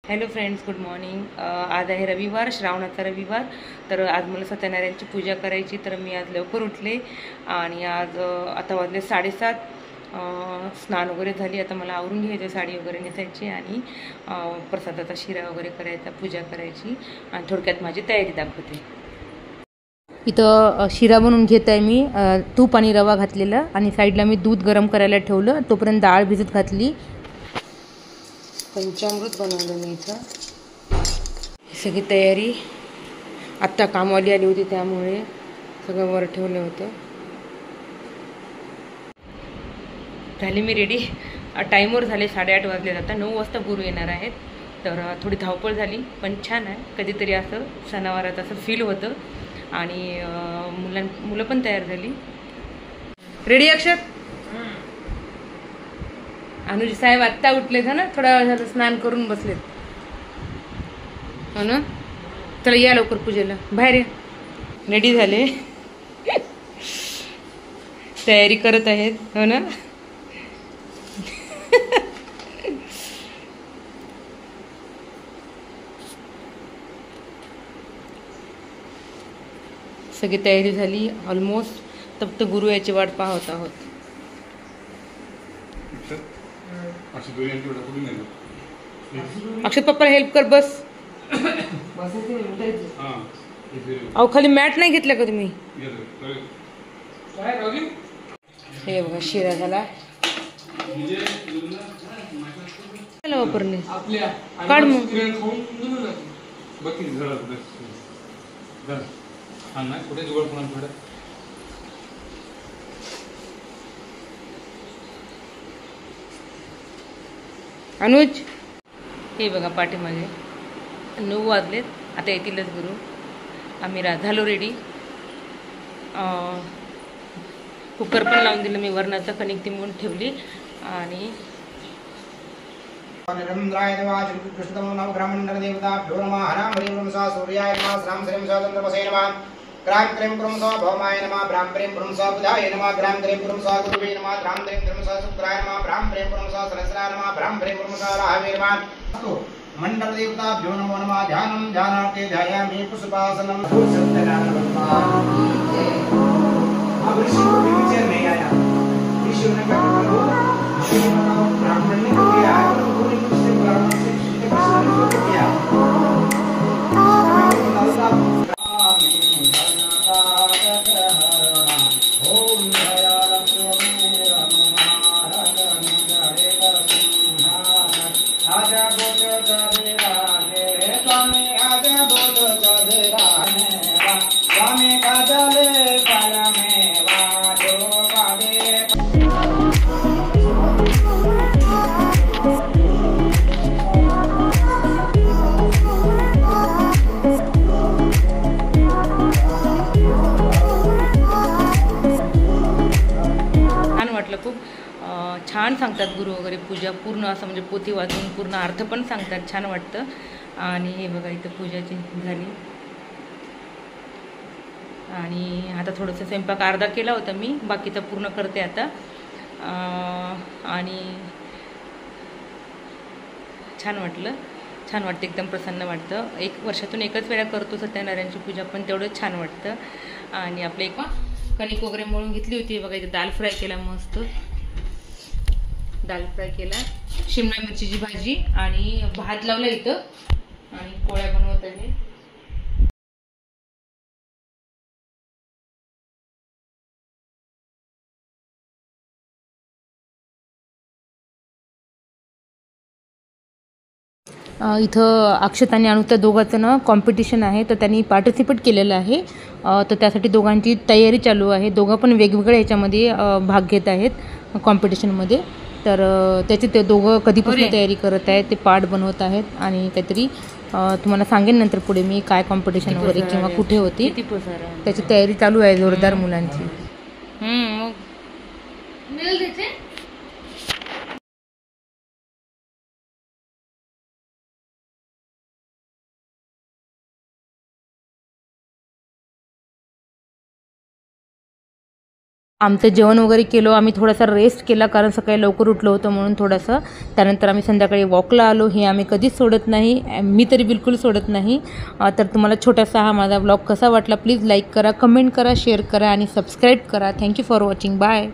Hello friends, good morning. आज आहे रविवार, श्रावणाचा रविवार. तर आज मला सत्यनारायणची पूजा करायची, तर मी आज लवकर उठले आणि आज आता वाजले 7:30. स्नान वगैरे झाली. आता मला आवरून घ्यायचं, साडी वगैरे नेसायची आणि प्रसादाचा शिरा वगैरे करायचा, पूजा करायची आणि थोडक्यात माझी तयारी दाखवते. इथं शिरा बनवून घेत आहे मी. तूप आणि रवा घातलेला आणि साईडला मी दूध गरम करायला ठेवलं. तोपर्यंत डाळ भिजत घातली. पंचामृत बनवलं मी इथं. सगळी तयारी. आत्ता कामवाली आली होती त्यामुळे सगळं वर ठेवलं होतं. झाली मी रेडी. टाईमवर झाले, 8:30 वाजले. आता 9 वाजता गुरु येणार आहेत. तर थोडी धावपळ झाली, पण छान आहे. कधीतरी असं सणावारात असं फील होतं. आणि मुलं पण तयार झाली. रेडी अक्षर? अनुज साहेब आत्ता उठलेत ना, थोडा वेळ झालं स्नान करून बसलेत. हो ना, चला या लवकर पूजेला. बाहेर या. रेडी झाले, तयारी करत आहेत. हो ना, सगळी तयारी झाली ऑलमोस्ट. फक्त गुरु याची वाट पाहत आहोत. अक्षय पप्पा हेल्प कर. बस. अहो खाली मॅट नाही घेतलं का तुम्ही? हे बघा, शिरा झाला. वापरले काढ मग. अनुज, हे बघा पाठीमागे 9 वाजलेत. आता येतीलच गुरु. आम्ही झालो रेडी. कुकर पण लावून दिलं मी. वरणाचं कणिक ती म्हणून ठेवली. आणि ग्राम क्रीम पुरुम सा भौमाय नमः. ब्राह्म प्रेम पुरुम सा बुधाय नमः. ग्राम क्रीम पुरुम सा गुरुवे नमः. ग्राम क्रीम पुरुम सा शुक्राय नमः. ब्राह्म प्रेम पुरुम सा सहस्राय नमः. ब्राह्म प्रेम पुरुम सा राहवे नमः. मंडल देवताभ्यो नमो नमः. ध्यानं ध्यानार्थे ध्यायामि पुष्पासनं. ब्राह्मण ने किया खूप छान सांगतात गुरु वगैरे. पूजा पूर्ण असं म्हणजे पोथी वाचून पूर्ण अर्थ पण सांगतात. छान वाटतं. आणि हे बघा, इथं पूजाची झाली. आणि आता थोडंसं स्वयंपाक अर्धा केला होता मी, बाकीचा पूर्ण करते आता. आणि छान वाटतं, एकदम प्रसन्न वाटतं. वर्षातून एकच वेळा करतो सत्यनारायणची पूजा, पण तेवढं छान वाटतं. आणि आपलं एक कणिक वगैरे मळून घेतली होती. बघा, इथे दाल फ्राय केला. मस्त दाल फ्राय केला. शिमला मिरचीची भाजी आणि भात लावला इथं. आणि पोळ्या बनवत आहे. इथं अक्षत आणि अनुता दोघांचं ना कॉम्पिटिशन आहे, तर त्यांनी पार्टिसिपेट केलेलं आहे. तर त्यासाठी दोघांची तयारी चालू आहे. दोघं पण वेगवेगळ्या ह्याच्यामध्ये भाग घेत आहेत कॉम्पिटिशनमध्ये. तर त्याचे ते दोघं कधीपासून तयारी करत आहेत, ते पार्ट बनवत आहेत. आणि काहीतरी तुम्हाला सांगेन नंतर पुढे मी काय कॉम्पिटिशन वगैरे किंवा कुठे होती. त्याची तयारी चालू आहे जोरदार मुलांची. आमचं जेवण वगैरे केलं, आम्ही थोडासा रेस्ट केला कारण सकाळी लवकर उठलो होतो म्हणून थोडंसं. त्यानंतर आम्ही संध्याकाळी वॉकला आलो. हे आम्ही कधीच सोडत नाही, मी तरी बिलकुल सोडत नाही. तर तुम्हाला छोटासा हा माझा व्लॉग कसा वाटला प्लीज लाईक करा, कमेंट करा, शेअर करा आणि सबस्क्राईब करा. Thank you for watching. बाय.